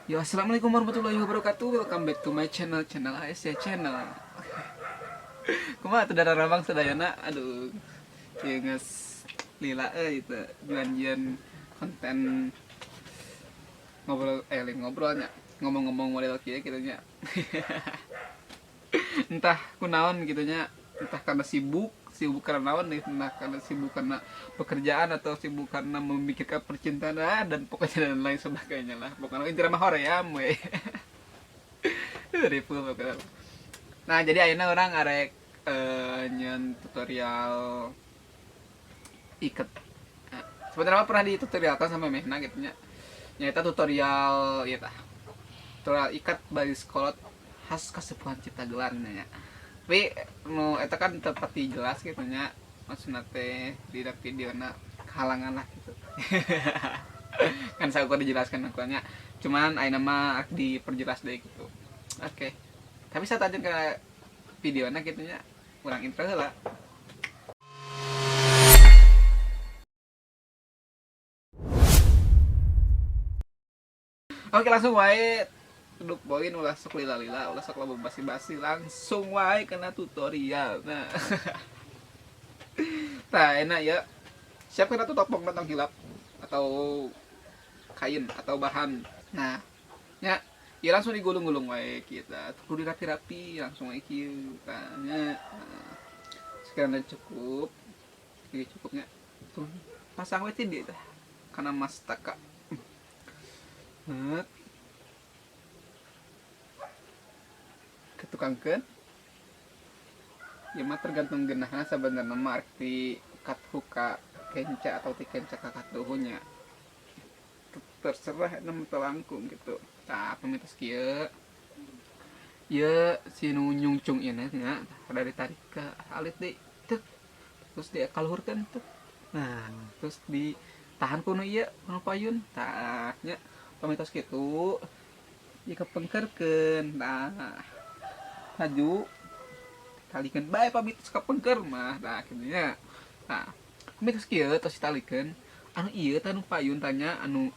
Yo, assalamualaikum warahmatullahi wabarakatuh. Welcome back to my channel ASY Channel. Kumaha teu dararambang sadayana. Aduh, ieu geus lila itu juan-juan konten ngobrol lain ngobrolnya. Ngomong-ngomong model kieu kitu nya. Entah kunaon gitu nya, entah karena sibuk karena naon nih, entah karena sibuk karena pekerjaan atau sibuk karena memikirkan percintaan dan pokoknya dan lain sebagainya lah. Pokoknya intinya mah hoream we. Dari full pokoknya. Nah, jadi ayeuna orang arek nyeun tutorial iket. Nah, sebenarnya pernah di tutorialkan sama Mehna gitu nya. Nyata tutorial ieu tah. Tutorial ikat baris kolot khas kasepuhan cipta gelar nya. Tapi nu eta kan tepati jelas gitu nya. Maksudna teh di videona halangan lah gitu. Kan saya udah dijelaskan akunya. Cuman ayeuna mah diperjelas deui gitu. Oke. Tapi saya tanya ke videonya gitu nya. Kurang intro heula. Oke, langsung wae duduk poin ulah sok lila-lila, ulah sok loba basi-basi, langsung wae kena tutorial. Nah, tah enak ya. Siap kena tuh topong tentang hilap atau kain atau bahan. Nah, nya ya langsung digulung-gulung wae kita. Kudu dirapi-rapi langsung wae kieu. Tanya. Nah, sekiranya cukup. Ini cukupnya. Tuh, pasang wae tindi tah. Kana mastaka. Heut. Ketukangkeun. Ya mah tergantung geunahna sabenerna mah arti kat huka kenca atau ti kenca kakat duhunya. Terserah nem telangkung gitu. Tah pemitos kieu. Ieu si nu nyungcung ieu nya pada ditarik ke alit deui. Tek. Terus dia kaluhurkeun tuh. Nah, terus ditahan ku nu ieu nu payun. Tah nya pamitos kitu. Ieu kepengkerkeun. Nah, maju talikeun bae pamitos kapengker mah. Nah, kitu nya. Nah, pamitos kieu tos ditalikeun. Anu ieu tah nu payun tanya anu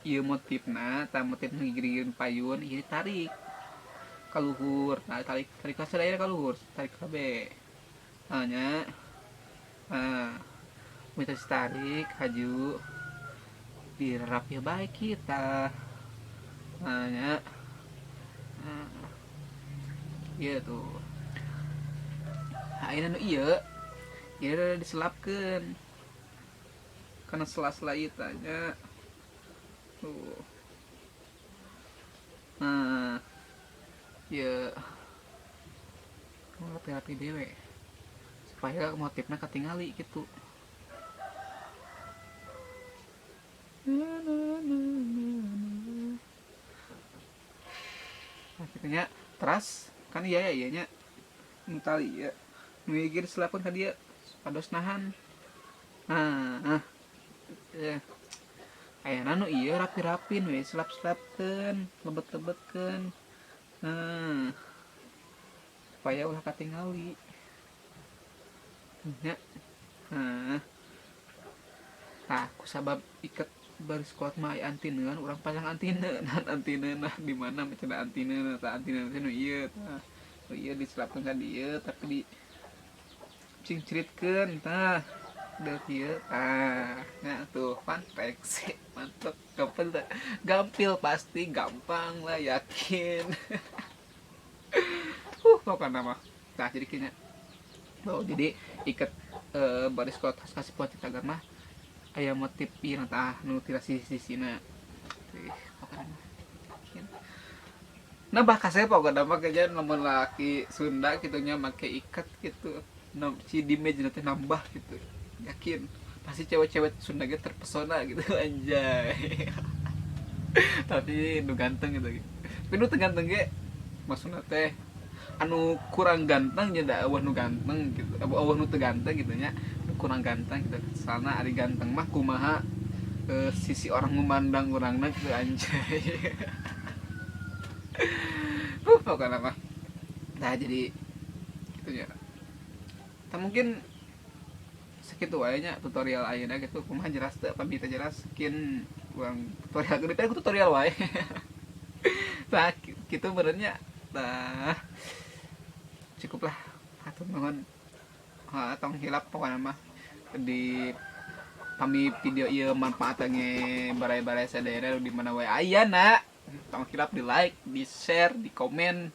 ieu motifna, tah motif ngigirigeun payun ieu ditarik ka luhur. Nah, tarik ka sadaya ka luhur, tarik kabeh. Nah, nya. Nah, mitos tarik haju dirapi baik kita. Nah, nya. Nah, ieu tuh. Ayeuna nu ieu diselapkeun kana sela-sela ieu tanya. Tuh. Nah, ieu rapi-rapi dewe supaya motifnya ketingali gitu. Nah, kitanya teras kan iya ya iyanya nu tali ya nu igir selapun ka dieu pados nahan. Nah, ya ayeuna nu ieu rapi-rapin we selap-selapkeun lebet-lebetkeun. Nah, supaya ulah katingali nya. Nah, kusabab iket baris kuat mah antineun urang pasang antine. Nah, antineuna di mana cenah antineuna tah antineuna teh nu ieu tah. Nu ieu diselapkeun ka dieu tapi di cingcritkeun tah. Udah kieu tah. Nya tuh pantek sih. Mantap. Gampil tah. Gampil pasti gampang lah yakin. Pokokna mah. Tah jadi kieu nya. Oh, jadi iket baris kuat kasih buat kita mah aya motif ieu tah nu tira sisi-sisina. Pokokna nah bahasa saya pokoknya mah kerjaan lamun laki Sunda gitunya make ikat gitu. Si dimage nanti nambah gitu. Yakin pasti cewek-cewek Sunda gitu terpesona gitu anjay. Tapi nu ganteng gitu. Tapi nu ganteng ge maksudna teh anu kurang ganteng nya da eueuh nu ganteng gitu. Eueuh nu teu ganteng gitu nya. Kurang ganteng gitu. Soalna ari ganteng mah kumaha sisi orang memandang urangna gitu anjay. Pokoknya mah. Nah, jadi gitu ya. Nah, mungkin segitu wae nya tutorial ayeuna gitu kumaha jelas teu pamita jelas skin urang tutorial gede tutorial wae. Nah gitu benernya. Nah cukuplah atur nuhun. Tong hilap pokoknya mah di kami video ieu manfaatnya barai-barai sadaya di mana wae aya na. Tong hilap di like, di share, di komen.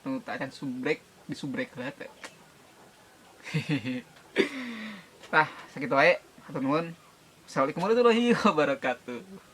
Nu tak akan subrek, di subrek lah teh. Tah sakitu wae. Hatur nuhun. Assalamualaikum warahmatullahi wabarakatuh.